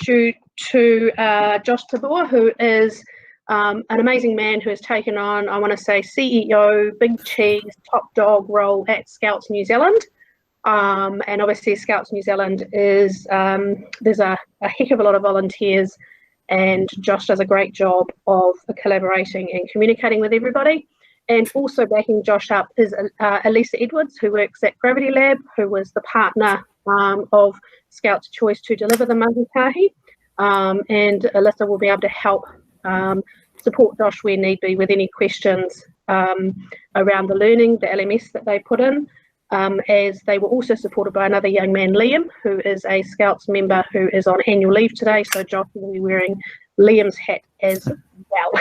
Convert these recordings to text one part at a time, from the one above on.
you to Josh Tabor, who is an amazing man who has taken on, I want to say, CEO, big cheese, top dog role at Scouts New Zealand. And obviously Scouts New Zealand is, there's a heck of a lot of volunteers, and Josh does a great job of collaborating and communicating with everybody. And also backing Josh up is Elisa Edwards, who works at Gravity Lab, who was the partner of Scouts Choice to deliver the mahi tahi. And Elisa will be able to help support Josh where need be with any questions around the learning, the LMS that they put in, as they were also supported by another young man, Liam, who is a Scouts member who is on annual leave today. So Josh will be wearing Liam's hat as well.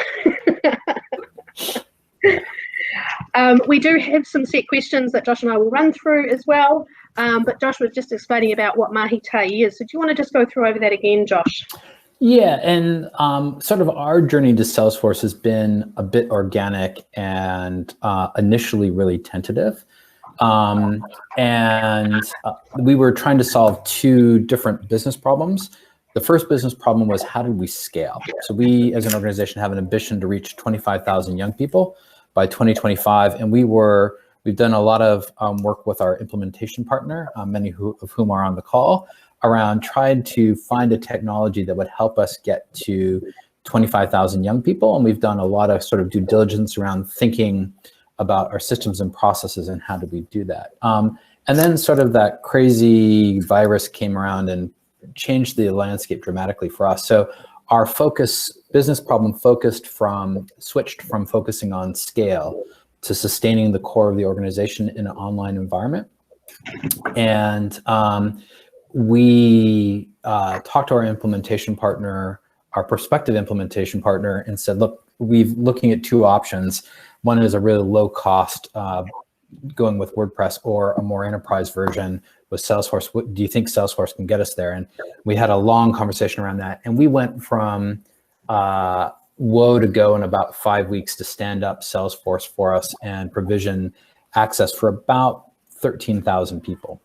We do have some set questions that Josh and I will run through as well, but Josh was just explaining about what mahi tahi is. So do you want to just go through over that again, Josh? Yeah, and sort of our journey to Salesforce has been a bit organic and initially really tentative. We were trying to solve two different business problems. The first business problem was, how did we scale? So we, as an organization, have an ambition to reach 25,000 young people by 2025, and we've done a lot of work with our implementation partner, many of whom are on the call, around trying to find a technology that would help us get to 25,000 young people. And we've done a lot of sort of due diligence around thinking about our systems and processes and how do we do that. And then sort of that crazy virus came around and changed the landscape dramatically for us. So our business problem switched from focusing on scale to sustaining the core of the organization in an online environment. And we talked to our implementation partner, our prospective implementation partner, and said, look, we're looking at two options. One is a really low cost, going with WordPress, or a more enterprise version with Salesforce. Do you think Salesforce can get us there? And we had a long conversation around that. And we went from woe to go in about 5 weeks to stand up Salesforce for us and provision access for about 13,000 people.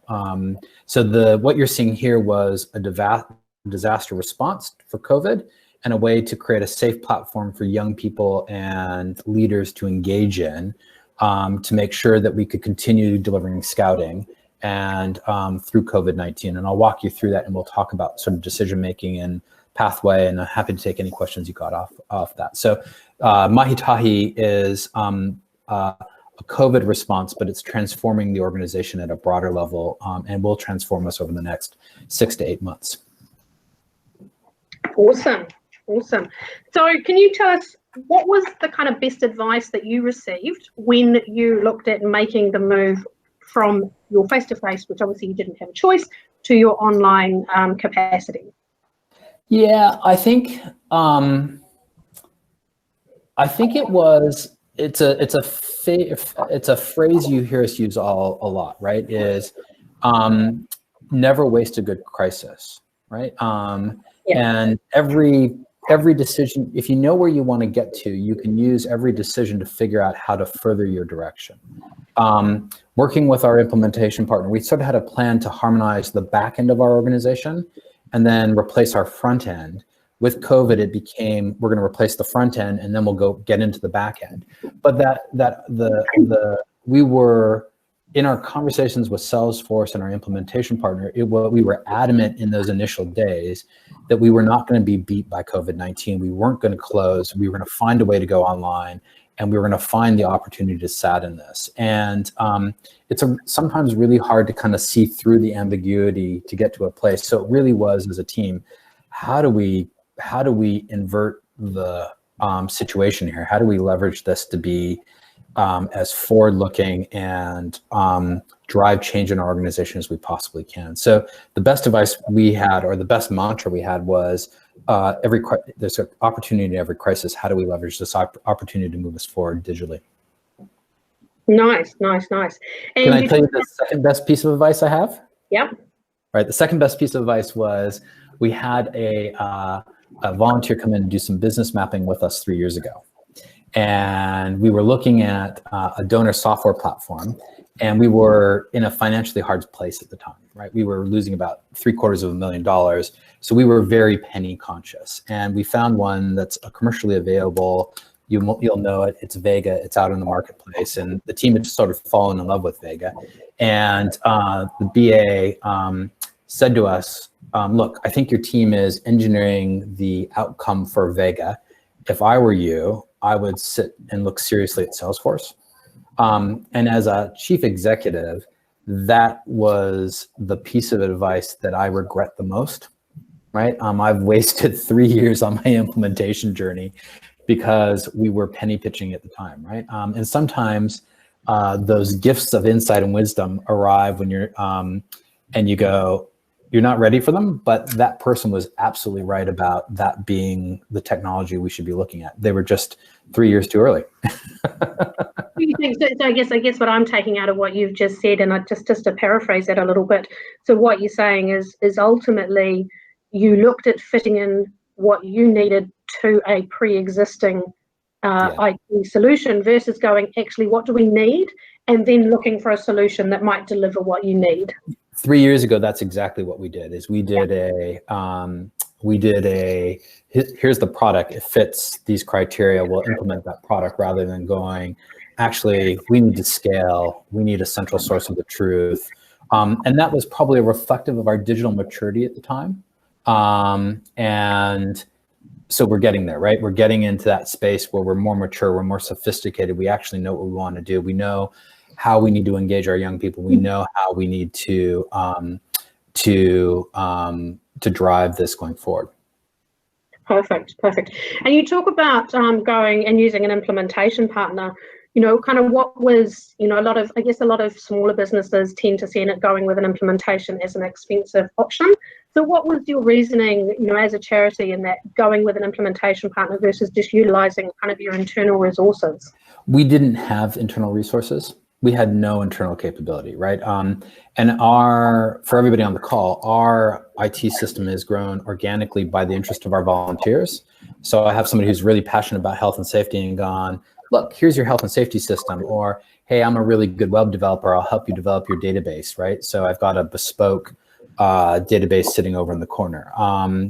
So what you're seeing here was a disaster response for COVID, and a way to create a safe platform for young people and leaders to engage in, to make sure that we could continue delivering scouting and through COVID-19. And I'll walk you through that, and we'll talk about sort of decision-making and pathway, and I'm happy to take any questions you got off that. So mahi tahi is a COVID response, but it's transforming the organization at a broader level, and will transform us over the next 6 to 8 months. Awesome. Awesome. So can you tell us, what was the kind of best advice that you received when you looked at making the move from your face-to-face, which obviously you didn't have a choice, to your online capacity? Yeah, I think it's a phrase you hear us use a lot, right? Is never waste a good crisis, right? And every decision, if you know where you want to get to, you can use every decision to figure out how to further your direction. Working with our implementation partner, we sort of had a plan to harmonize the back end of our organization and then replace our front end. With COVID, it became, we're going to replace the front end and then we'll go get into the back end. But we were, in our conversations with Salesforce and our implementation partner, we were adamant in those initial days that we were not going to be beat by COVID-19. We weren't going to close. We were going to find a way to go online, and we were going to find the opportunity to sat in this. And it's sometimes really hard to kind of see through the ambiguity to get to a place. So it really was, as a team, how do we invert the situation here? How do we leverage this to be as forward-looking and drive change in our organization as we possibly can? So the best advice we had, or the best mantra we had, was there's an opportunity in every crisis. How do we leverage this opportunity to move us forward digitally? Nice, nice, nice. And can I tell you the second best piece of advice I have? Yep. Right. The second best piece of advice was, we had a volunteer come in and do some business mapping with us 3 years ago. And we were looking at a donor software platform, And we were in a financially hard place at the time, right? We were losing about $750,000. So we were very penny conscious. And we found one that's commercially available. You'll know it. It's Vega. It's out in the marketplace. And the team had just sort of fallen in love with Vega. And the BA said to us, look, I think your team is engineering the outcome for Vega. If I were you, I would sit and look seriously at Salesforce. And as a chief executive, that was the piece of advice that I regret the most, right? I've wasted 3 years on my implementation journey because we were penny pitching at the time, right? And sometimes those gifts of insight and wisdom arrive when you're, and you go, you're not ready for them, but that person was absolutely right about that being the technology we should be looking at. They were just 3 years too early. So I guess what I'm taking out of what you've just said, and just to paraphrase that a little bit, so what you're saying is ultimately you looked at fitting in what you needed to a pre-existing IT solution versus going, actually, what do we need? And then looking for a solution that might deliver what you need. 3 years ago, that's exactly what we did. Is we did here's the product. It fits these criteria. We'll implement that product rather than going, actually, we need to scale. We need a central source of the truth. And that was probably reflective of our digital maturity at the time. And so we're getting there, right? We're getting into that space where we're more mature, we're more sophisticated. We actually know what we want to do. We know how we need to engage our young people. We know how we need to drive this going forward. Perfect. And you talk about going and using an implementation partner. Kind of what was, a lot of smaller businesses tend to see it going with an implementation as an expensive option. So what was your reasoning, as a charity, in that going with an implementation partner versus just utilizing kind of your internal resources? We didn't have internal resources. We had no internal capability, right? And for everybody on the call, our IT system has grown organically by the interest of our volunteers. So I have somebody who's really passionate about health and safety and gone, look, here's your health and safety system, or, hey, I'm a really good web developer. I'll help you develop your database, right? So I've got a bespoke database sitting over in the corner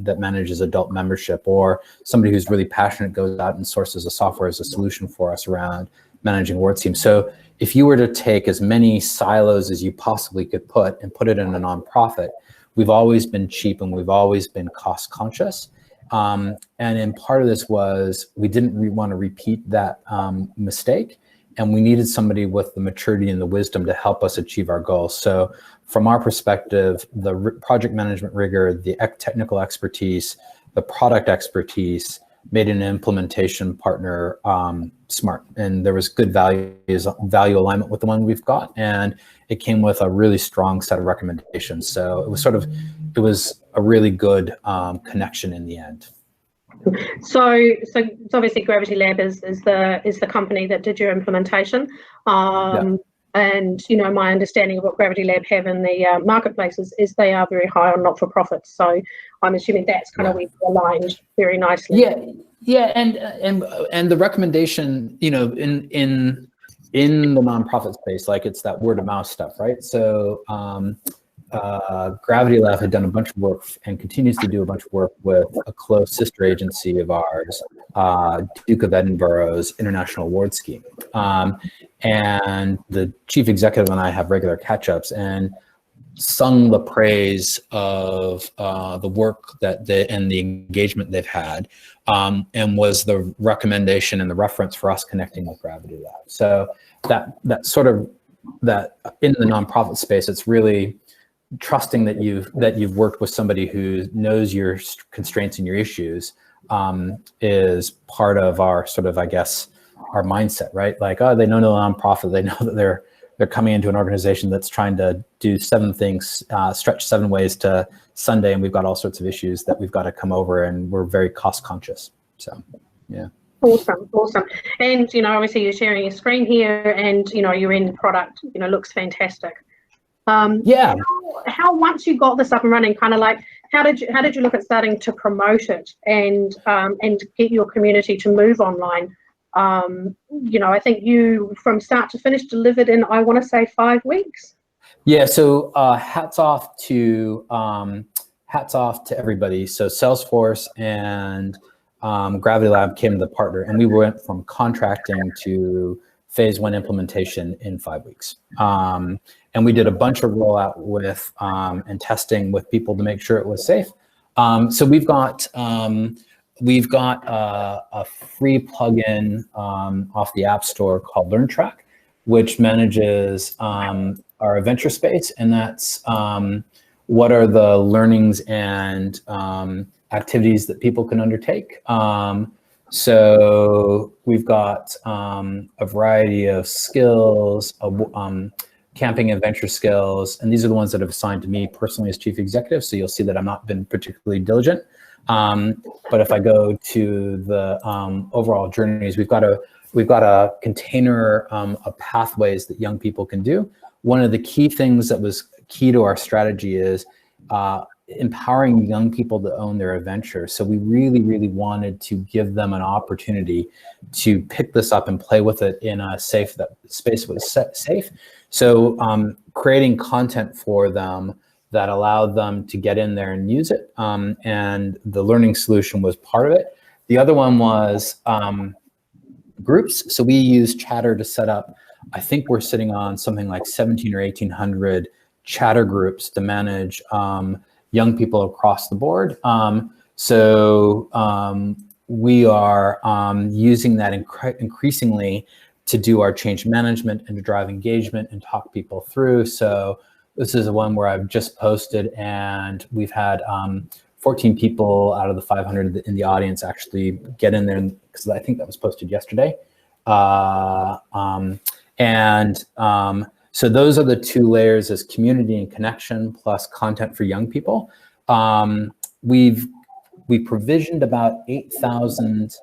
that manages adult membership, or somebody who's really passionate goes out and sources a software as a solution for us around managing awards teams. So if you were to take as many silos as you possibly could put it in a nonprofit, we've always been cheap and we've always been cost conscious. And in part of this was we didn't want to repeat that mistake, and we needed somebody with the maturity and the wisdom to help us achieve our goals. So from our perspective, the project management rigor, the technical expertise, the product expertise made an implementation partner smart, and there was good value alignment with the one we've got, and it came with a really strong set of recommendations. So it was a really good connection in the end. So obviously Gravity Lab is the company that did your implementation. And my understanding of what Gravity Lab have in the marketplace is they are very high on not-for-profits. So I'm assuming that's kind of where you aligned very nicely. And the recommendation, in the nonprofit space, like it's that word of mouth stuff, right? So Gravity Lab had done a bunch of work and continues to do a bunch of work with a close sister agency of ours, Duke of Edinburgh's International Award Scheme. And the chief executive and I have regular catch-ups and sung the praise of the work and the engagement they've had, and was the recommendation and the reference for us connecting with Gravity Lab. So that in the nonprofit space, it's really trusting that you've worked with somebody who knows your constraints and your issues is part of our sort of, I guess, our mindset, right? Like, oh, they know the nonprofit, they know that they're coming into an organization that's trying to do 7 things, stretch 7 ways to Sunday, and we've got all sorts of issues that we've got to come over, and we're very cost conscious. So, yeah. Awesome. And, obviously you're sharing your screen here, and, your end product, looks fantastic. How once you got this up and running, kind of like, how did you look at starting to promote it and get your community to move online? I think you, from start to finish, delivered in, I want to say, 5 weeks. Yeah. So hats off to everybody. So Salesforce and Gravity Lab came to the partner, and we went from contracting to phase 1 implementation in 5 weeks. And we did a bunch of rollout with and testing with people to make sure it was safe. So we've got a free plugin off the App Store called LearnTrack, which manages our adventure space, and that's what are the learnings and activities that people can undertake. So we've got a variety of skills, camping adventure skills, and these are the ones that have assigned to me personally as chief executive. So you'll see that I've not been particularly diligent. But if I go to the overall journeys, we've got a container of pathways that young people can do. One of the key things that was key to our strategy is empowering young people to own their adventure. So we really, really wanted to give them an opportunity to pick this up and play with it in a space that was safe. So creating content for them that allowed them to get in there and use it. And the learning solution was part of it. The other one was groups. So we use Chatter to set up, I think we're sitting on something like 17 or 1800 Chatter groups to manage young people across the board. We are using that increasingly to do our change management and to drive engagement and talk people through. So this is the one where I've just posted, and we've had 14 people out of the 500 in the audience actually get in there, because I think that was posted yesterday. So those are the two layers, as community and connection plus content for young people. We provisioned about 8,000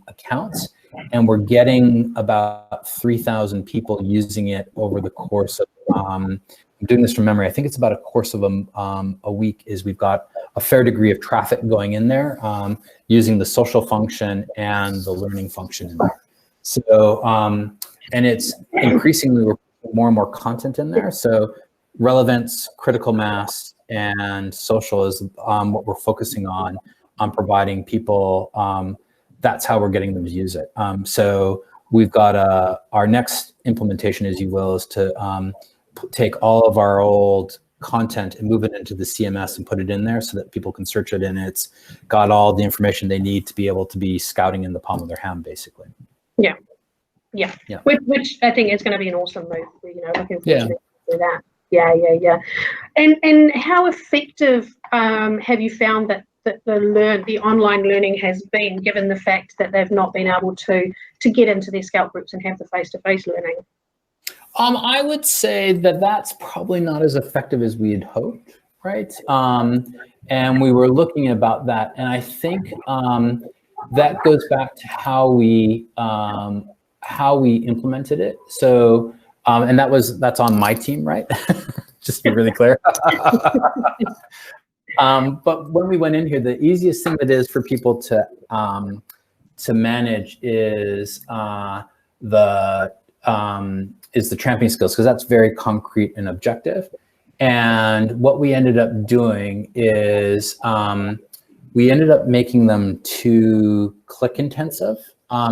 accounts, and we're getting about 3,000 people using it over the course of, I'm doing this from memory, I think it's about a course of a week. Is we've got a fair degree of traffic going in there, using the social function and the learning function in there. So, and it's increasingly, we're putting more and more content in there. So relevance, critical mass, and social is what we're focusing on providing people. That's how we're getting them to use it. So we've got our next implementation, as you will, is to take all of our old content and move it into the CMS and put it in there so that people can search it, and it's got all the information they need to be able to be scouting in the palm of their hand, basically. Yeah. Which I think is going to be an awesome move. Looking forward to do that. Yeah. And how effective have you found that the online learning has been, given the fact that they've not been able to get into their Scout groups and have the face-to-face learning? I would say that that's probably not as effective as we had hoped, right? And we were looking about that, and I think that goes back to how we implemented it. So, and that's on my team, right? Just to be really clear. But when we went in here, the easiest thing that is for people to manage is the tramping skills, because that's very concrete and objective. And what we ended up doing is we ended up making them too click intensive,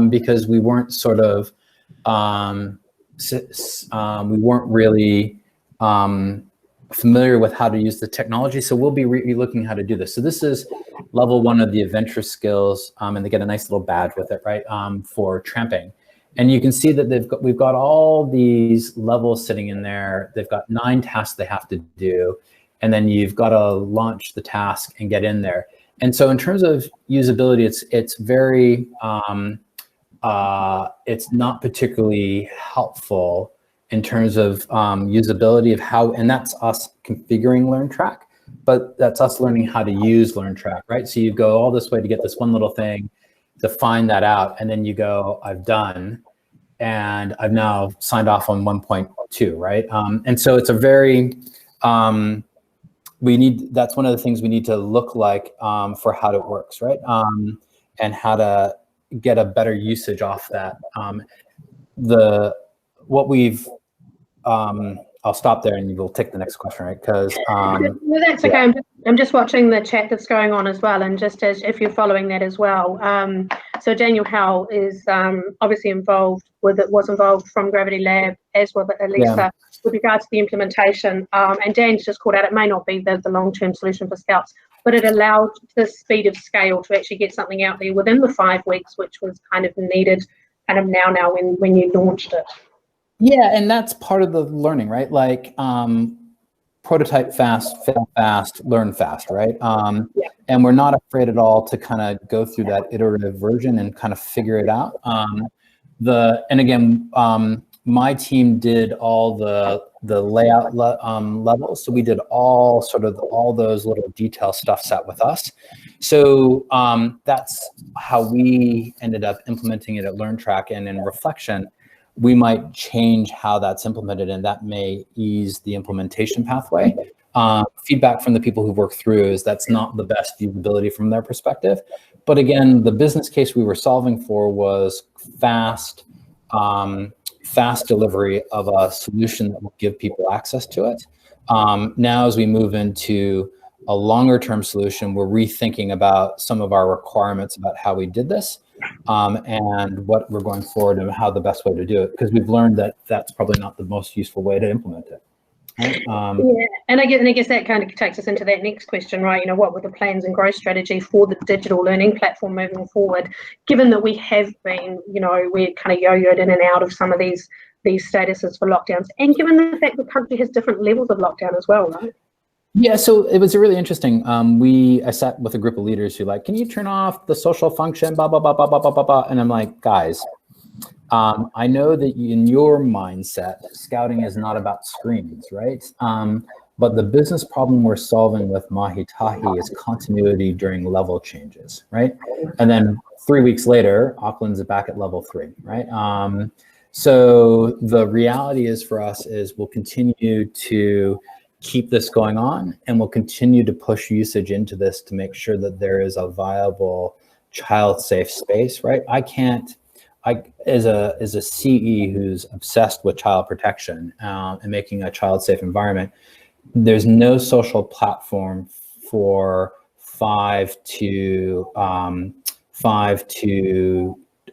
because we weren't sort of we weren't really familiar with how to use the technology. So we'll be looking how to do this. So this is level 1 of the adventure skills, and they get a nice little badge with it, right, for tramping. And you can see that we've got all these levels sitting in there. They've got 9 tasks they have to do, and then you've got to launch the task and get in there. And so in terms of usability, it's very it's not particularly helpful in terms of usability of how, and that's us configuring LearnTrack, but that's us learning how to use LearnTrack, right? So you go all this way to get this one little thing, to find that out, and then you go, I've done, and I've now signed off on 1.2, right? And so it's a very, that's one of the things we need to look like for how it works, right? And how to get a better usage off that. I'll stop there and we'll take the next question, right? Because no, that's okay. I'm just watching the chat that's going on as well, and just as if you're following that as well. So Daniel Howell is obviously was involved from Gravity Lab, as was Elisa, with regards to the implementation. And Dan's just called out, it may not be the long-term solution for Scouts, but it allowed the speed of scale to actually get something out there within the 5 weeks, which was kind of needed kind of now when you launched it. Yeah, and that's part of the learning, right? Like prototype fast, fail fast, learn fast, right? And we're not afraid at all to kind of go through that iterative version and kind of figure it out. My team did all the layout levels, so we did all those little detail stuff sat with us. So that's how we ended up implementing it at LearnTrack, and in reflection, we might change how that's implemented, and that may ease the implementation pathway. Feedback from the people who work through is that's not the best usability from their perspective. But again, the business case we were solving for was fast delivery of a solution that will give people access to it. Now, as we move into a longer term solution, we're rethinking about some of our requirements about how we did this. And what we're going forward and how the best way to do it, because we've learned that that's probably not the most useful way to implement it. Right? And I guess that kind of takes us into that next question, right? You know, what were the plans and growth strategy for the digital learning platform moving forward, given that we have been, you know, we're kind of yo-yoed in and out of some of these statuses for lockdowns, and given the fact the country has different levels of lockdown as well, right? Yeah, so it was really interesting. I sat with a group of leaders who can you turn off the social function, blah, blah, blah, blah, blah, blah, blah, blah. And I'm like, guys, I know that in your mindset, scouting is not about screens, right? But the business problem we're solving with Mahi Tahi is continuity during level changes, right? And then 3 weeks later, Auckland's back at level 3, right? So the reality is for us is we'll continue to keep this going on, and we'll continue to push usage into this to make sure that there is a viable child-safe space, right? As a CE who's obsessed with child protection and making a child-safe environment, there's no social platform for 5 to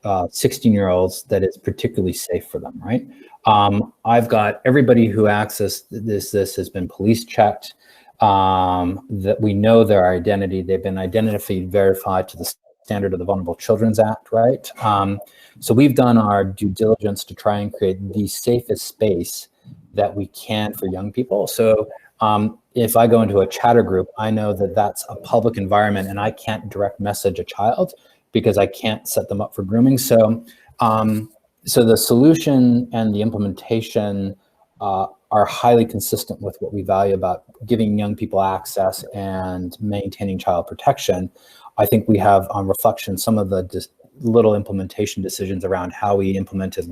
16-year-olds that is particularly safe for them, right? I've got everybody who accessed this has been police checked, that we know their identity. They've been verified to the standard of the Vulnerable Children's Act, right? So we've done our due diligence to try and create the safest space that we can for young people. So if I go into a chatter group, I know that that's a public environment and I can't direct message a child because I can't set them up for grooming. So the solution and the implementation are highly consistent with what we value about giving young people access and maintaining child protection. I think we have, on reflection, some of the little implementation decisions around how we implemented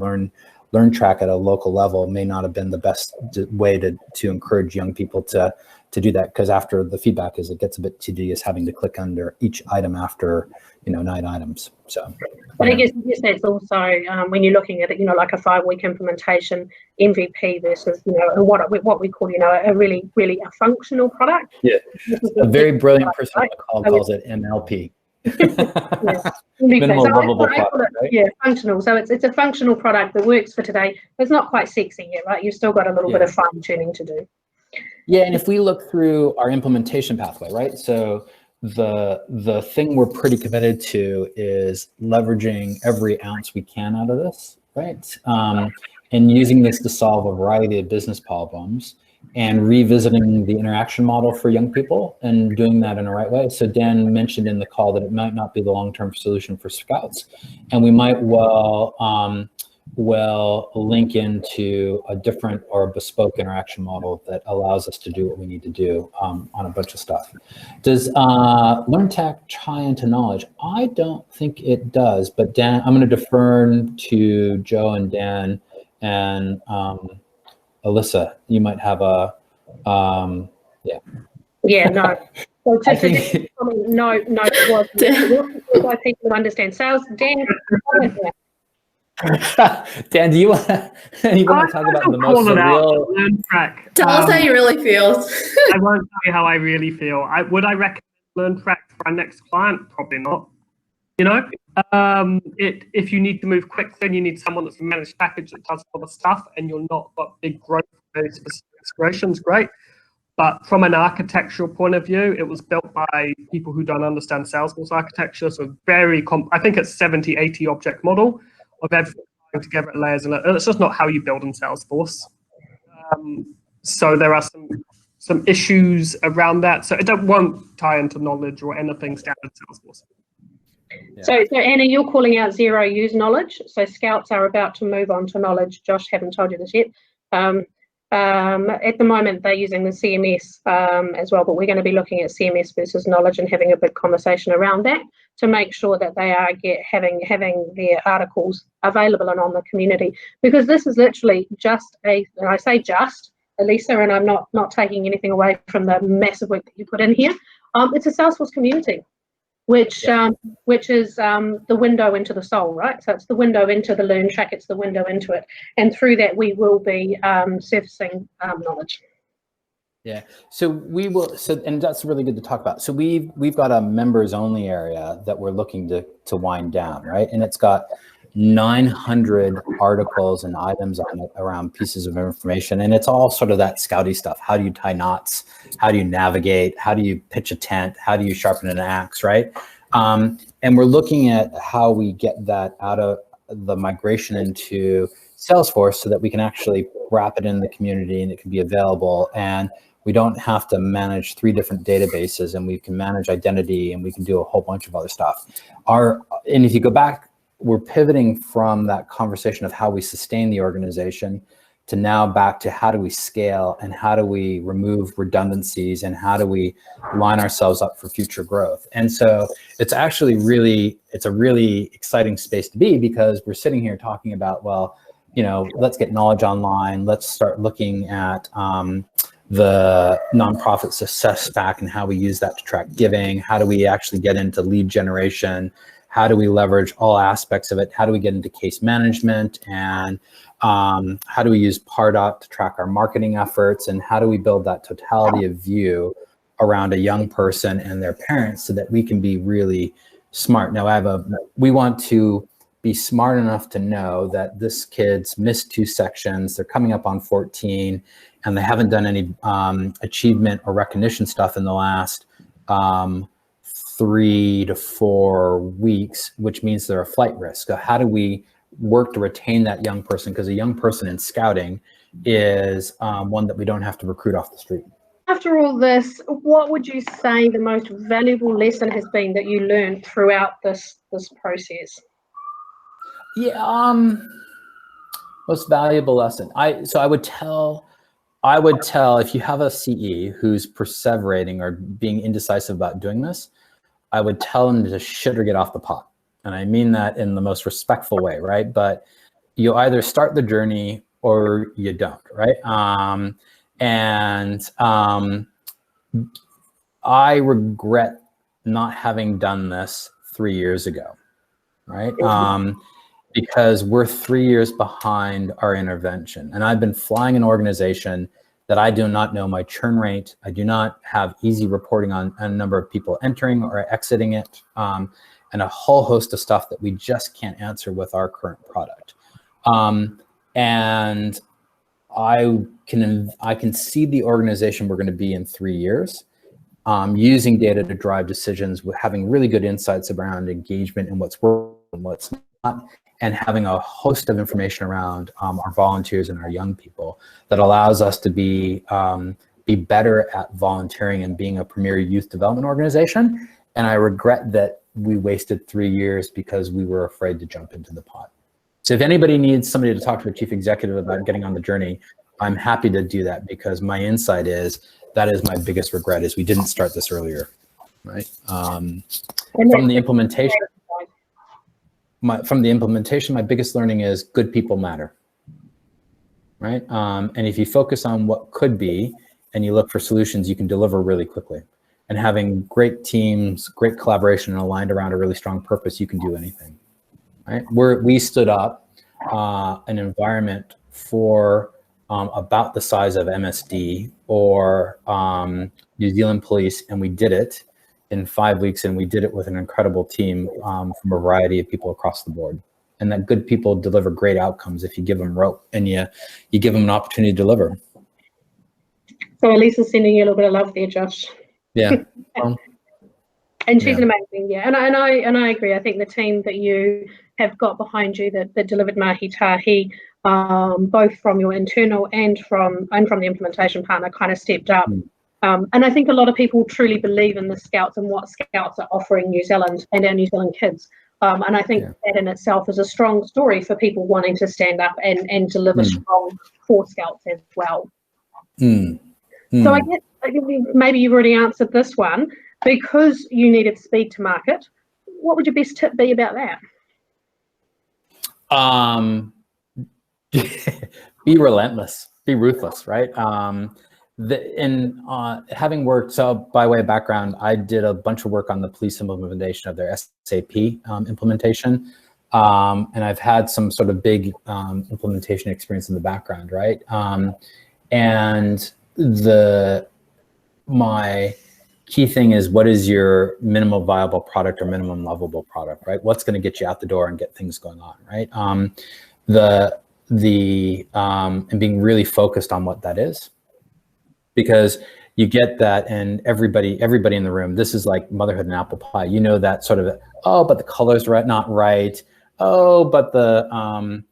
LearnTrack at a local level may not have been the best way to encourage young people to do that, because after the feedback is it gets a bit tedious having to click under each item after 9 items. So, but I guess that's also when you're looking at it, like a 5-week implementation MVP versus what we call a really a functional product. Yeah, a very brilliant person on the call calls it MLP. Minimal lovable product, right? Yeah, functional. So it's a functional product that works for today. It's not quite sexy yet, right? You've still got a little bit of fine tuning to do. Yeah, and if we look through our implementation pathway, right? So the thing we're pretty committed to is leveraging every ounce we can out of this, right? And using this to solve a variety of business problems and revisiting the interaction model for young people and doing that in the right way. So Dan mentioned in the call that it might not be the long-term solution for Scouts, and we might well link into a different or bespoke interaction model that allows us to do what we need to do on a bunch of stuff. Does LearnTrack tie into knowledge? I don't think it does, but Dan, I'm going to defer to Joe and Dan and Alyssa. You might have a, Yeah, no. So I think no, it wasn't. By people who understand sales. Dan, Dan, do you want to talk about the most surreal? LearnTrack. Tell us how you really feel. I won't tell you how I really feel. Would I recommend LearnTrack for our next client? Probably not. You know, if you need to move quickly and you need someone that's a managed package that does all the stuff and you're not got big growth for those specific integrations, great. But from an architectural point of view, it was built by people who don't understand Salesforce architecture. So very, I think it's 70, 80 object model of everything together at layers. And it's just not how you build in Salesforce. So there are some issues around that. So it won't tie into knowledge or anything standard Salesforce. Yeah. So Anna, you're calling out zero use knowledge. So Scouts are about to move on to knowledge. Josh, haven't told you this yet. At the moment, they're using the CMS as well, but we're going to be looking at CMS versus knowledge and having a big conversation around that to make sure that they are having their articles available and on the community. Because this is literally just and I say just, Elisa, and I'm not taking anything away from the massive work that you put in here. It's a Salesforce community, which is the window into the soul, right? So it's the window into the LearnTrack, it's the window into it. And through that, we will be surfacing knowledge. Yeah, so we will, and that's really good to talk about. So we've got a members only area that we're looking to wind down, right? And it's got 900 articles and items on it around pieces of information. And it's all sort of that Scouty stuff. How do you tie knots? How do you navigate? How do you pitch a tent? How do you sharpen an axe, right? And we're looking at how we get that out of the migration into Salesforce so that we can actually wrap it in the community and it can be available. And we don't have to manage 3 different databases, and we can manage identity, and we can do a whole bunch of other stuff. And if you go back, we're pivoting from that conversation of how we sustain the organization to now back to how do we scale and how do we remove redundancies and how do we line ourselves up for future growth. And so it's actually it's a really exciting space to be, because we're sitting here talking about, well, you know, let's get knowledge online. Let's start looking at the nonprofit success stack and how we use that to track giving. How do we actually get into lead generation? How do we leverage all aspects of it? How do we get into case management? And how do we use Pardot to track our marketing efforts? And how do we build that totality of view around a young person and their parents so that we can be really smart? Now, we want to be smart enough to know that this kid's missed 2 sections, they're coming up on 14, and they haven't done any achievement or recognition stuff in the last 3 to 4 weeks, which means they're a flight risk. So how do we work to retain that young person? Because a young person in scouting is one that we don't have to recruit off the street. After all this, what would you say the most valuable lesson has been that you learned throughout this process? Yeah, most valuable lesson. I would tell if you have a CE who's perseverating or being indecisive about doing this, I would tell them to shit or get off the pot. And I mean that in the most respectful way, right? But you either start the journey or you don't, right? I regret not having done this 3 years ago, right? Because we're 3 years behind our intervention. And I've been flying an organization that I do not know my churn rate. I do not have easy reporting on a number of people entering or exiting it, and a whole host of stuff that we just can't answer with our current product. And I can see the organization we're going to be in 3 years, using data to drive decisions, with having really good insights around engagement and what's working and what's not, and having a host of information around our volunteers and our young people that allows us to be better at volunteering and being a premier youth development organization. And I regret that we wasted 3 years because we were afraid to jump into the pot. So if anybody needs somebody to talk to a chief executive about getting on the journey, I'm happy to do that, because my insight is that is my biggest regret, is we didn't start this earlier, right? From the implementation, my biggest learning is good people matter, right? And if you focus on what could be and you look for solutions, you can deliver really quickly. and having great teams, great collaboration, and aligned around a really strong purpose, you can do anything, right? We stood up an environment for about the size of MSD or New Zealand Police, and we did it in 5 weeks, and we did it with an incredible team from a variety of people across the board. And that good people deliver great outcomes if you give them rope and you give them an opportunity to deliver. So Elisa's sending you a little bit of love there, Josh. Yeah. And she's amazing, yeah. And I agree. I think the team that you have got behind you that delivered Mahi Tahi, both from your internal and from the implementation partner, kind of stepped up. And I think a lot of people truly believe in the Scouts and what Scouts are offering New Zealand and our New Zealand kids. And I think that in itself is a strong story for people wanting to stand up and deliver strong for Scouts as well. So I guess maybe you've already answered this one. Because you needed speed to market, what would your best tip be about that? Be relentless, be ruthless, right? Having worked, so by way of background, I did a bunch of work on the police implementation of their SAP implementation. And I've had some sort of big implementation experience in the background, right? And my key thing is, what is your minimal viable product or minimum lovable product, right? What's going to get you out the door and get things going on, right? And being really focused on what that is, because you get that, and everybody in the room, this is like motherhood and apple pie. You know that sort of, oh, but the color's not right. Oh, but the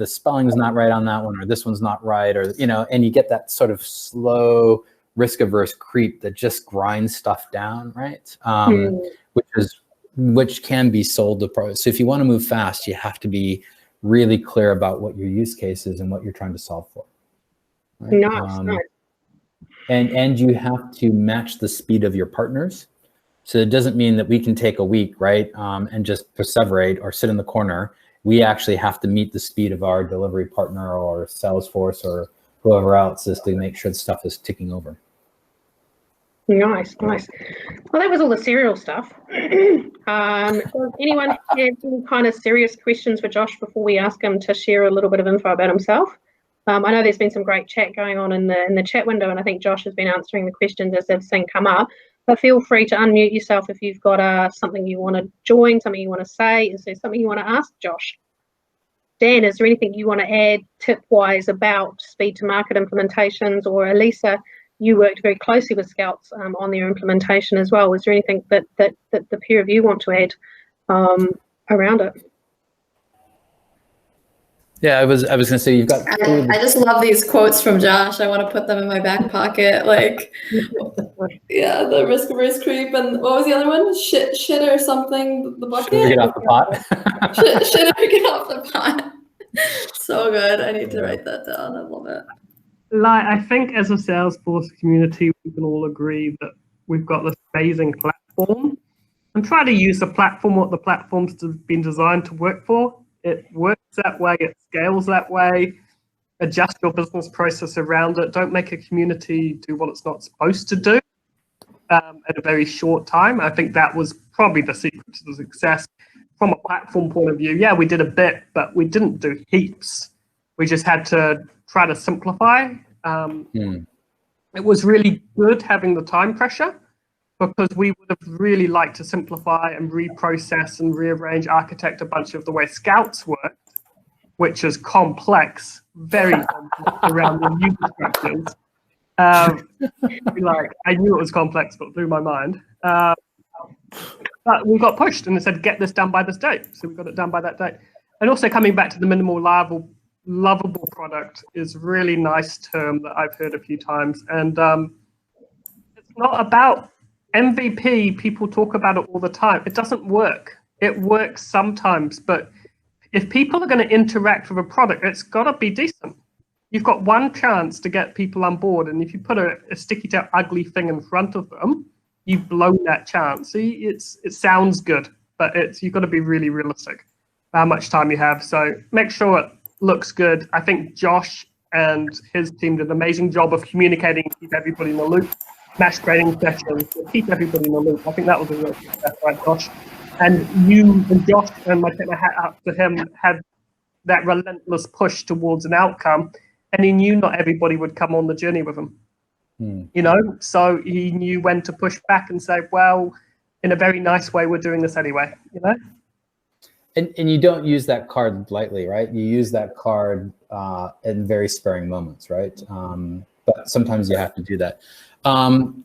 spelling's not right on that one, or this one's not right, or and you get that sort of slow, risk-averse creep that just grinds stuff down, right? Which can be sold to pros. So if you want to move fast, you have to be really clear about what your use case is and what you're trying to solve for. Right? Nice. And you have to match the speed of your partners. So it doesn't mean that we can take a week, right, and just perseverate or sit in the corner. We actually have to meet the speed of our delivery partner or Salesforce or whoever else is to make sure the stuff is ticking over. Nice. Well, that was all the serial stuff. Does anyone have any kind of serious questions for Josh before we ask him to share a little bit of info about himself? I know there's been some great chat going on in the chat window, and I think Josh has been answering the questions as they've seen come up. But feel free to unmute yourself if you've got something you want to join, something you want to say. Is there something you want to ask Josh? Dan, is there anything you want to add tip-wise about speed to market implementations? Or Elisa, you worked very closely with Scouts on their implementation as well. Is there anything that the pair of you want to add around it? Yeah, I was going to say, you've got. I just love these quotes from Josh. I want to put them in my back pocket. Like, yeah, the risk averse creep, and what was the other one? Shit or something. The bucket. Get off the pot. shit or get off the pot. So good. I need to write that down. I love it. I think as a Salesforce community, we can all agree that we've got this amazing platform, and try to use the platform, what the platform's been designed to work for. It works that way, it scales that way. Adjust your business process around it. Don't make a community do what it's not supposed to do at a very short time. I think that was probably the secret to the success. From a platform point of view, yeah, we did a bit, but we didn't do heaps. We just had to try to simplify. It was really good having the time pressure, because we would have really liked to simplify and reprocess and rearrange, architect a bunch of the way Scouts work, which is complex, very complex around the user structures. I knew it was complex, but it blew my mind. But we got pushed and they said, get this done by this date. So we got it done by that date. And also coming back to the minimal lovable product is a really nice term that I've heard a few times. And it's not about MVP. People talk about it all the time. It doesn't work. It works sometimes, but if people are going to interact with a product, it's got to be decent. You've got one chance to get people on board, and if you put a sticky to ugly thing in front of them, you've blown that chance. See, it sounds good, but you've got to be really realistic how much time you have. So make sure it looks good. I think Josh and his team did an amazing job of communicating, keep everybody in the loop. mass training sessions to keep everybody in the loop. I think that was a real success, right, Josh? And you and Josh, and I take my hat up to him, had that relentless push towards an outcome, and he knew not everybody would come on the journey with him. You know, so he knew when to push back and say, well, in a very nice way, we're doing this anyway, you know? And you don't use that card lightly, right? You use that card in very sparing moments, right? But sometimes you have to do that.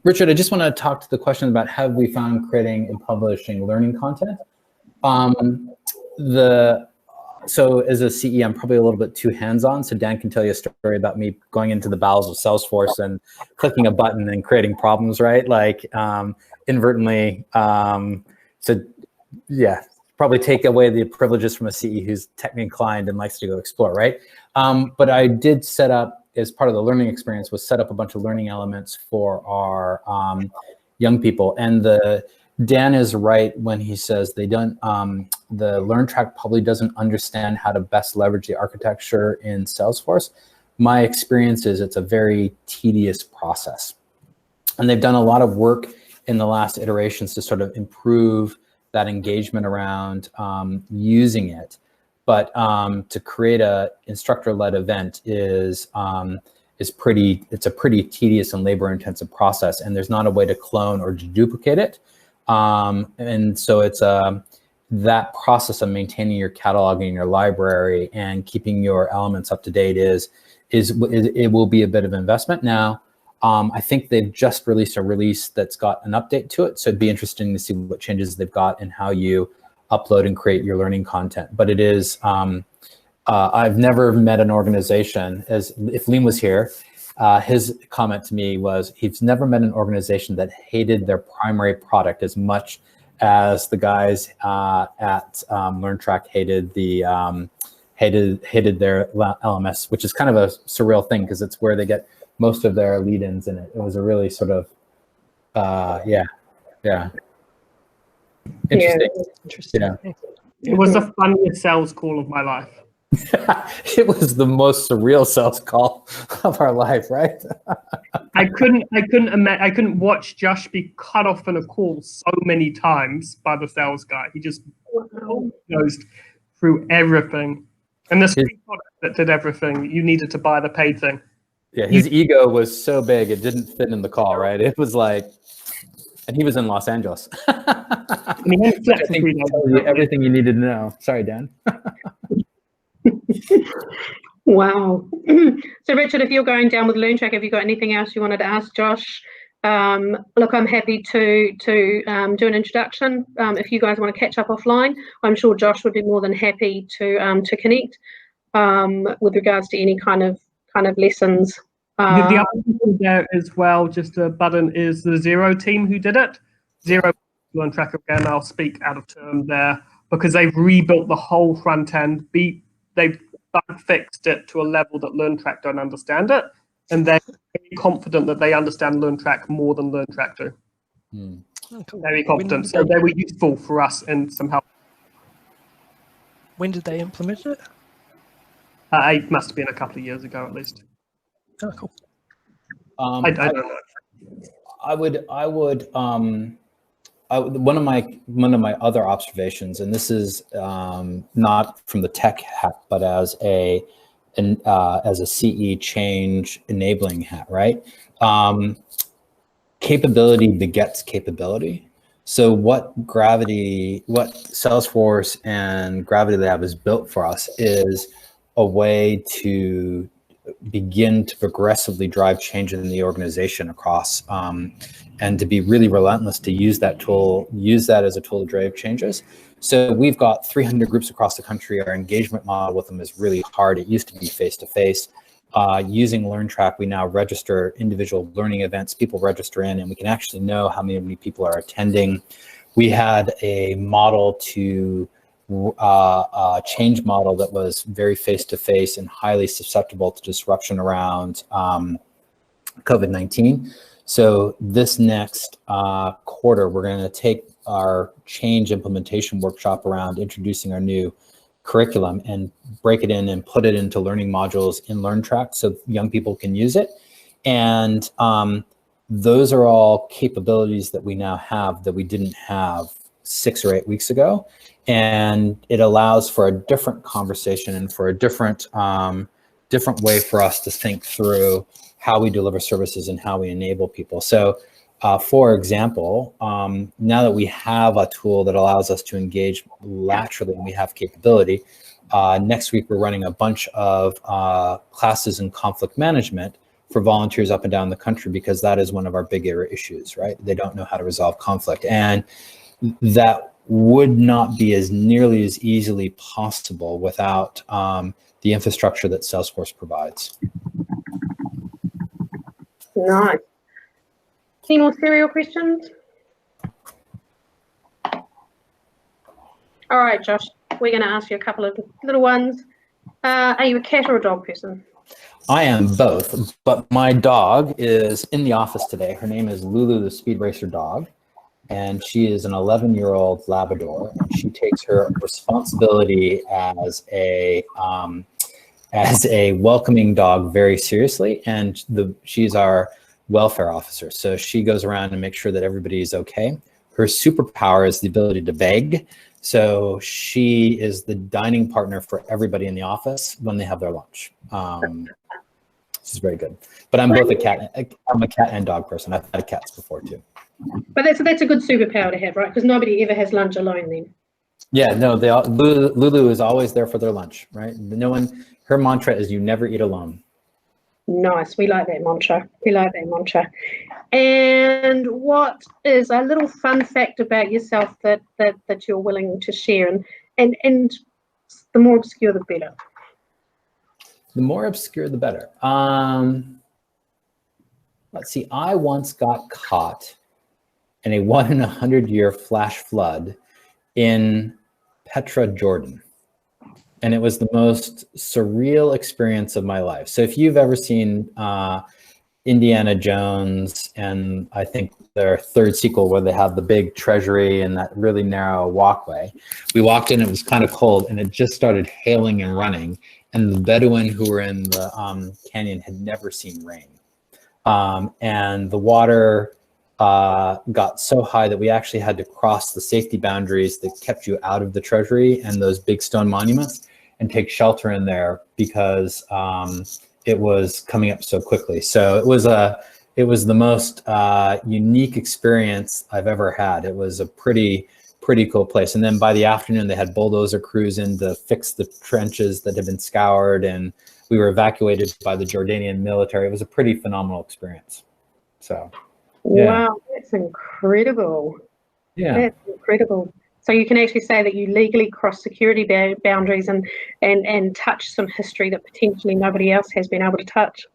Richard, I just want to talk to the question about have we found creating and publishing learning content? So as a CE, I'm probably a little bit too hands-on. So Dan can tell you a story about me going into the bowels of Salesforce and clicking a button and creating problems, right? Like inadvertently. So yeah, probably take away the privileges from a CE who's technically inclined and likes to go explore, right? But I did set up, as part of the learning experience, was set up a bunch of learning elements for our young people. And Dan is right when he says they don't, the LearnTrack probably doesn't understand how to best leverage the architecture in Salesforce. My experience is it's a very tedious process. And they've done a lot of work in the last iterations to sort of improve that engagement around using it. But to create a instructor-led event is a pretty tedious and labor-intensive process, and there's not a way to clone or to duplicate it. And so it's that process of maintaining your catalog in your library and keeping your elements up to date it will be a bit of investment. Now, I think they've just released a release that's got an update to it, so it'd be interesting to see what changes they've got and how you upload and create your learning content. But it is, I've never met an organization, as if Liam was here, his comment to me was he's never met an organization that hated their primary product as much as the guys at LearnTrack hated their LMS, which is kind of a surreal thing because it's where they get most of their lead-ins in it. It was a really sort of, interesting. Yeah. It was the funniest sales call of my life. It was the most surreal sales call of our life, right? I couldn't watch Josh be cut off in a call so many times by the sales guy. He just goes through everything. And this product that did everything, you needed to buy the paid thing. Yeah, his ego was so big it didn't fit in the call, right? It was like, and he was in Los Angeles. I think tells you everything you needed to know. Sorry, Dan. Wow. So Richard, if you're going down with LearnTrack, have you got anything else you wanted to ask Josh? Look, I'm happy to do an introduction. If you guys want to catch up offline, I'm sure Josh would be more than happy to connect with regards to any kind of lessons. The other thing there as well, just a button, is the Zero team who did it. Zero LearnTrack, again, I'll speak out of term there, because they've rebuilt the whole front end. They've fixed it to a level that LearnTrack don't understand it, and they're very confident that they understand LearnTrack more than LearnTrack do. Very confident. So they were useful for us and some help. When did they implement it? It must have been a couple of years ago at least. Oh, cool. I don't know. One of my other observations, and this is not from the tech hat, but as a CE change enabling hat, right? Capability begets capability. So what Salesforce and Gravity Lab has built for us is a way to begin to progressively drive change in the organization across, and to be really relentless to use that as a tool to drive changes. So we've got 300 groups across the country. Our engagement model with them is really hard. It used to be face-to-face. Using LearnTrack, we now register individual learning events. People register in, and we can actually know how many people are attending. We had a model to change model that was very face-to-face and highly susceptible to disruption around COVID-19. So this next quarter, we're going to take our change implementation workshop around introducing our new curriculum and break it in and put it into learning modules in LearnTrack so young people can use it. And those are all capabilities that we now have that we didn't have 6 or 8 weeks ago. And it allows for a different conversation and for a different way for us to think through how we deliver services and how we enable people. So for example, now that we have a tool that allows us to engage laterally and we have capability, next week we're running a bunch of classes in conflict management for volunteers up and down the country, because that is one of our bigger issues, right? They don't know how to resolve conflict. And that would not be as nearly as easily possible without the infrastructure that Salesforce provides. Nice. Any more serial questions? All right, Josh, we're going to ask you a couple of little ones. Are you a cat or a dog person? I am both, but my dog is in the office today. Her name is Lulu, the Speed Racer dog, and she is an 11-year-old Labrador, and she takes her responsibility as a welcoming dog very seriously, and she's our welfare officer. So she goes around and makes sure that everybody is okay. Her superpower is the ability to beg. So she is the dining partner for everybody in the office when they have their lunch. This is very good. But I'm both I'm a cat and dog person. I've had cats before too. But that's a good superpower to have, right? Because nobody ever has lunch alone then. Yeah, no, Lulu is always there for their lunch, right? Her mantra is you never eat alone. Nice. We like that mantra. We like that mantra. And what is a little fun fact about yourself that you're willing to share? And the more obscure, the better. The more obscure, the better. Let's see. I once got caught in a 1 in 100 year flash flood in Petra, Jordan. And it was the most surreal experience of my life. So if you've ever seen Indiana Jones, and I think their third sequel where they have the big treasury and that really narrow walkway, we walked in, it was kind of cold, and it just started hailing and running. And the Bedouin who were in the canyon had never seen rain. And the water got so high that we actually had to cross the safety boundaries that kept you out of the treasury and those big stone monuments and take shelter in there because it was coming up so quickly. So it was the most unique experience I've ever had. It was a pretty cool place. And then by the afternoon, they had bulldozer crews in to fix the trenches that had been scoured, and we were evacuated by the Jordanian military. It was a pretty phenomenal experience. So, yeah. Wow, that's incredible. Yeah, that's incredible. So you can actually say that you legally crossed security boundaries and touched some history that potentially nobody else has been able to touch.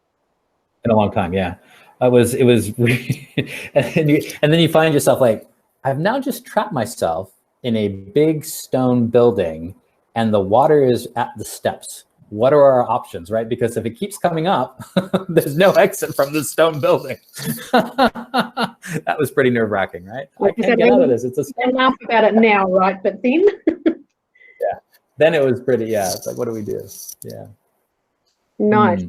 In a long time, yeah. It was really, and then you find yourself like, I've now just trapped myself in a big stone building and the water is at the steps. What are our options, right? Because if it keeps coming up, there's no exit from the stone building. That was pretty nerve-wracking, right? I can't get out of this. It's a laugh about it now, right? But then, yeah, then it was pretty. Yeah, it's like, what do we do? Yeah. Nice,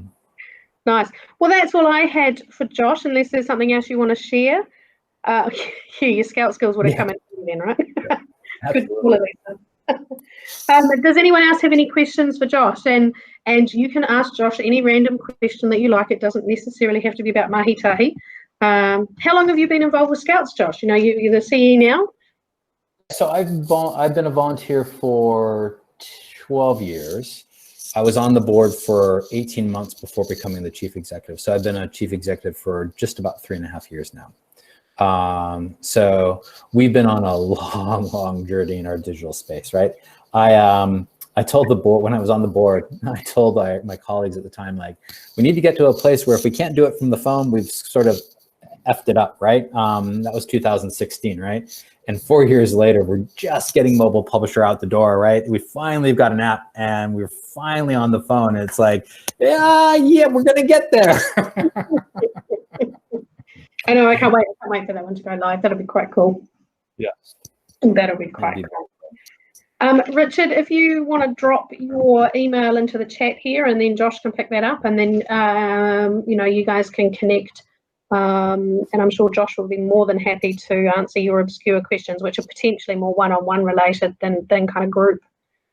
nice. Well, that's all I had for Josh. Unless there's something else you want to share. Yeah, your scout skills would have come in then, right? Good call, Elisa. Does anyone else have any questions for Josh? And you can ask Josh any random question that you like. It doesn't necessarily have to be about mahi-tahi. How long have you been involved with Scouts, Josh? You know, you're the CE now? So I've been a volunteer for 12 years. I was on the board for 18 months before becoming the chief executive. So I've been a chief executive for just about 3.5 years now. So we've been on a long journey in our digital space, right? I told the board when I was on the board, I told my colleagues at the time, like, we need to get to a place where if we can't do it from the phone, we've sort of effed it up, right? That was 2016, right? And 4 years later, we're just getting mobile publisher out the door, right? We finally got an app and we're finally on the phone. And it's like, yeah, we're gonna get there. I know, I can't wait for that one to go live. That'll be quite cool. Yeah. That'll be quite cool. Richard, if you want to drop your email into the chat here, and then Josh can pick that up, and then you guys can connect And I'm sure Josh will be more than happy to answer your obscure questions, which are potentially more one-on-one related than kind of group.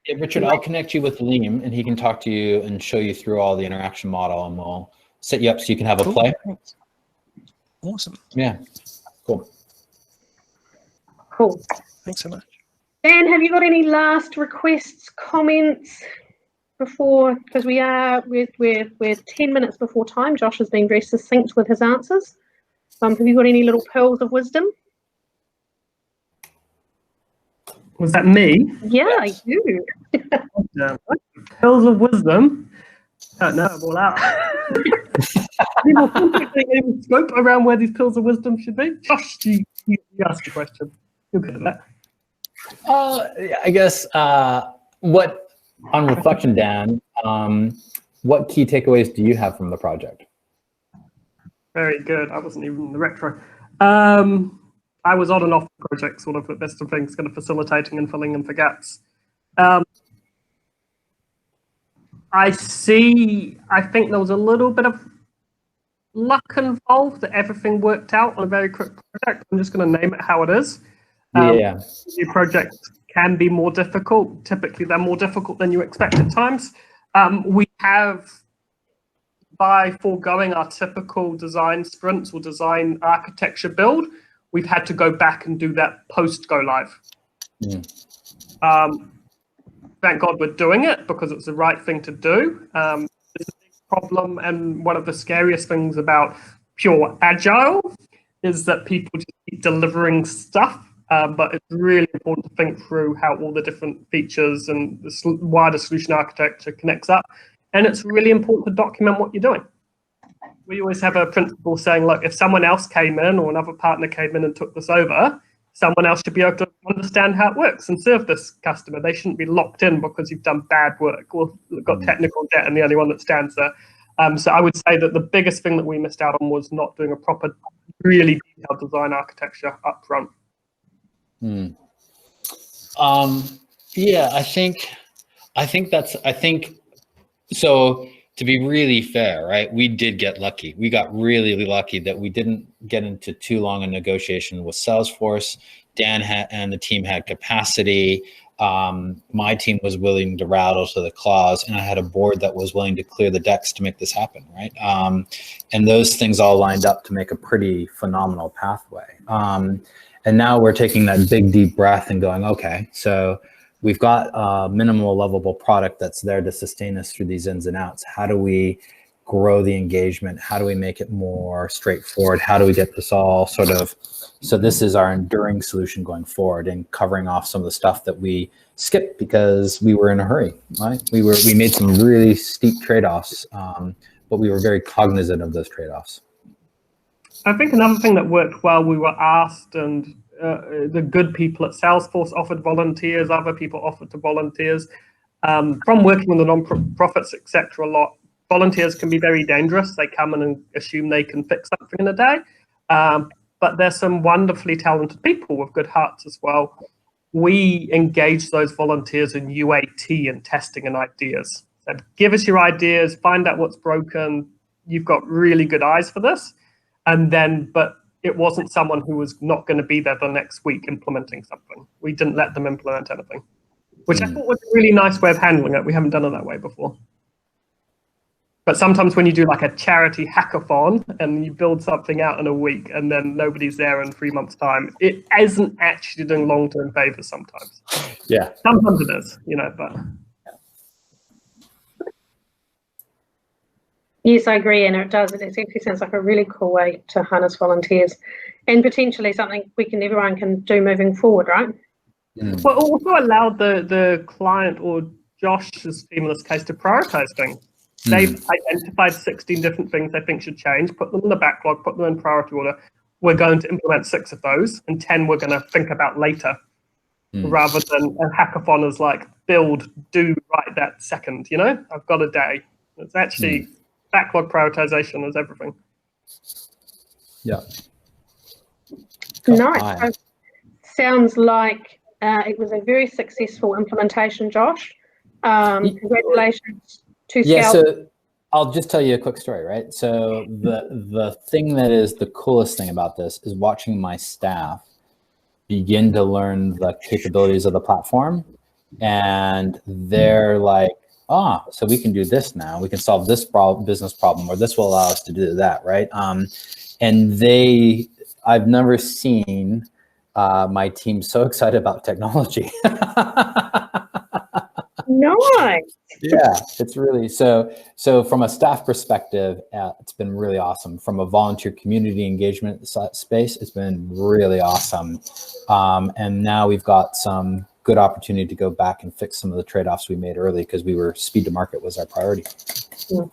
Yeah, Richard, I'll connect you with Liam, and he can talk to you and show you through all the interaction model, and we'll set you up so you can have a play. Thanks. Awesome. Yeah, cool. Cool. Thanks so much. Dan, have you got any last requests, comments before? Because we're 10 minutes before time. Josh has been very succinct with his answers. Have you got any little pearls of wisdom? Was that me? Yeah, you. Pearls of wisdom. I don't know, I'm all out. Any scope around where these pearls of wisdom should be? Josh, you asked the question. You're good at that. I guess what, on reflection, Dan, what key takeaways do you have from the project? Very good. I wasn't even in the retro. I was on and off the project, sort of at best of things, kind of facilitating and filling in for gaps. I think there was a little bit of luck involved that everything worked out on a very quick project. I'm just going to name it how it is. Yeah. New projects can be more difficult. Typically, they're more difficult than you expect at times. We have, by foregoing our typical design sprints or design architecture build, we've had to go back and do that post go live. Thank God we're doing it because it's the right thing to do. It's a big problem, and one of the scariest things about pure agile is that people just keep delivering stuff. But it's really important to think through how all the different features and the wider solution architecture connects up. And it's really important to document what you're doing. We always have a principle saying, look, if someone else came in or another partner came in and took this over, someone else should be able to understand how it works and serve this customer. They shouldn't be locked in because you've done bad work or got technical debt and the only one that stands there. So I would say that the biggest thing that we missed out on was not doing a proper, really detailed design architecture up front. Yeah, I think so. To be really fair, right? We did get lucky. We got really lucky that we didn't get into too long a negotiation with Salesforce. Dan and the team had capacity. My team was willing to rattle to the clause, and I had a board that was willing to clear the decks to make this happen, right? And those things all lined up to make a pretty phenomenal pathway. And now we're taking that big, deep breath and going, okay, so we've got a minimal lovable product that's there to sustain us through these ins and outs. How do we grow the engagement? How do we make it more straightforward? How do we get this all sort of, so this is our enduring solution going forward and covering off some of the stuff that we skipped because we were in a hurry, right? We made some really steep trade-offs, but we were very cognizant of those trade-offs. I think another thing that worked well, we were asked, and the good people at Salesforce offered volunteers, other people offered to volunteers. From working with the non-profits, etc. a lot, volunteers can be very dangerous. They come in and assume they can fix something in a day. But there's some wonderfully talented people with good hearts as well. We engage those volunteers in UAT and testing and ideas. So give us your ideas, find out what's broken. You've got really good eyes for this. And then, but it wasn't someone who was not going to be there the next week implementing something. We didn't let them implement anything, which I thought was a really nice way of handling it. We haven't done it that way before. But sometimes when you do like a charity hackathon and you build something out in a week and then nobody's there in 3 months' time, it isn't actually doing long-term favors sometimes. Yeah. Sometimes it is, but. Yes, I agree, and it does. It actually sounds like a really cool way to harness volunteers, and potentially something everyone can do moving forward, right? Well, also allowed the client or Josh's team in this case to prioritize things. They've identified 16 different things they think should change, put them in the backlog, put them in priority order. We're going to implement 6 of those, and 10 we're going to think about later, rather than a hackathon is like build, do right that second. I've got a day. It's actually. Backlog prioritization is everything. Yeah. Nice. Sounds like it was a very successful implementation, Josh. Congratulations to Yeah, Scouts. so I'll just tell you a quick story, right? So the thing that is the coolest thing about this is watching my staff begin to learn the capabilities of the platform, and they're like, so we can do this now. We can solve this business problem, or this will allow us to do that, right? And I've never seen my team so excited about technology. Nice. Yeah, it's really so from a staff perspective, it's been really awesome. From a volunteer community engagement space, it's been really awesome. And now we've got some good opportunity to go back and fix some of the trade-offs we made early, because speed to market was our priority. Yeah.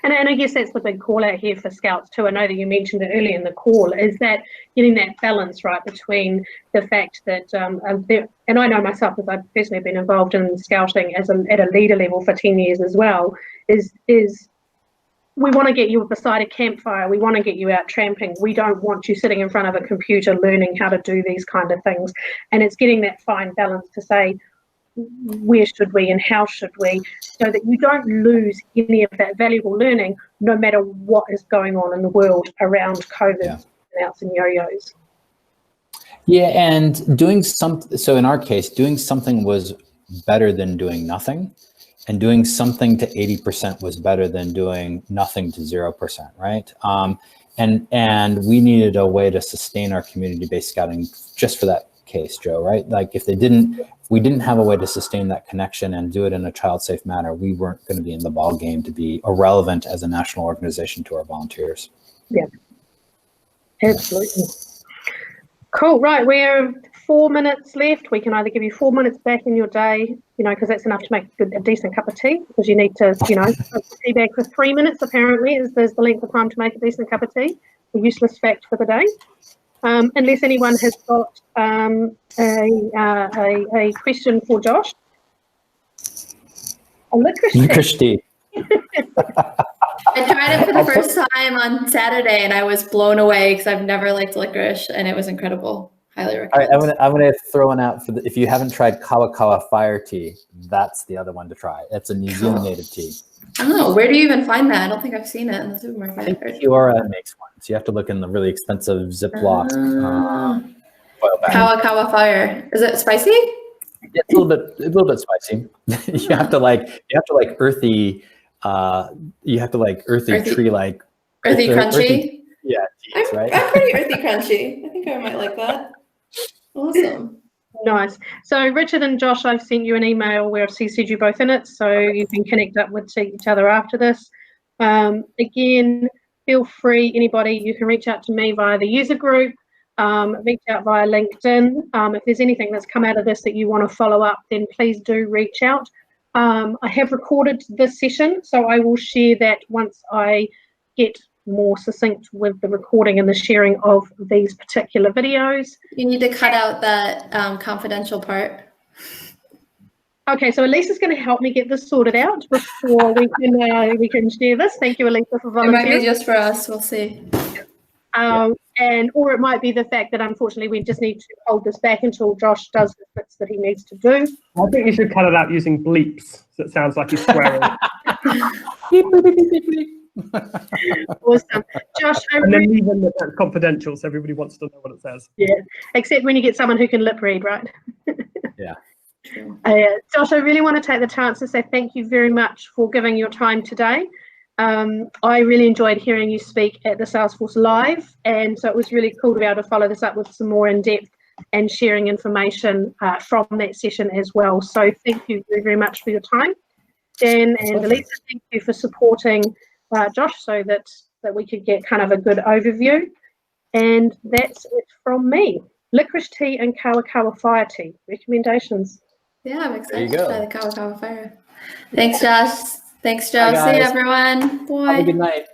And I guess that's the big call out here for Scouts too. I know that you mentioned it earlier in the call, is that getting that balance right between the fact that, and I know myself, because I've personally been involved in scouting at a leader level for 10 years as well, is we want to get you beside a campfire. We want to get you out tramping. We don't want you sitting in front of a computer learning how to do these kind of things. And it's getting that fine balance to say, where should we and how should we, so that you don't lose any of that valuable learning, no matter what is going on in the world around COVID outs and yo-yos. Yeah, and doing something, so in our case, doing something was better than doing nothing, and doing something to 80% was better than doing nothing to 0%, right? And we needed a way to sustain our community-based scouting just for that case, Joe, right? Like if we didn't have a way to sustain that connection and do it in a child-safe manner, we weren't going to be in the ball game to be irrelevant as a national organization to our volunteers. Yeah, absolutely. Cool. Right, we're 4 minutes left. We can either give you 4 minutes back in your day, because that's enough to make a decent cup of tea, because you need to, tea bag for 3 minutes apparently is the length of time to make a decent cup of tea. A useless fact for the day. Unless anyone has got a question for Josh. A licorice tea. I tried it for the first time on Saturday, and I was blown away because I've never liked licorice, and it was incredible. Highly recommend. All right, I'm gonna throw one out for if you haven't tried Kawa Fire tea, that's the other one to try. It's a New Zealand native tea. Oh, where do you even find that? I don't think I've seen it in the supermarket. I think Kiora makes one, so you have to look in the really expensive Ziploc foil bag. Kawa Fire. Is it spicy? Yeah, it's a little bit spicy. You have to like earthy. You have to like earthy tree like earthy crunchy. Teas, right? I'm pretty earthy crunchy. I think I might like that. Awesome. Nice. So Richard and Josh, I've sent you an email where I've CC'd you both in it, so you can connect up with each other after this. Again, feel free, anybody, you can reach out to me via the user group, reach out via LinkedIn. If there's anything that's come out of this that you want to follow up, then please do reach out. I have recorded this session, so I will share that once I get more succinct with the recording and the sharing of these particular videos. You need to cut out that confidential part. Okay, so Elisa's going to help me get this sorted out before we can share this. Thank you, Elisa, for volunteering. It might be just for us. We'll see. Or it might be the fact that unfortunately we just need to hold this back until Josh does the bits that he needs to do. I think you should cut it out using bleeps, so it sounds like he's swearing. Awesome. Josh, and then even that's confidential, so everybody wants to know what it says. Yeah, except when you get someone who can lip read, right? Yeah. Josh, I really want to take the chance to say thank you very much for giving your time today. I really enjoyed hearing you speak at the Salesforce Live, and so it was really cool to be able to follow this up with some more in-depth and sharing information from that session as well. So thank you very, very much for your time. Dan and Elisa, thank you for supporting Josh so that we could get kind of a good overview. And that's it from me. Licorice tea and Kawa Fire tea. Recommendations. Yeah, I'm excited to try the Kawa Fire. Thanks, Josh. Thanks, Joe. See you, everyone. Bye. Have a good night.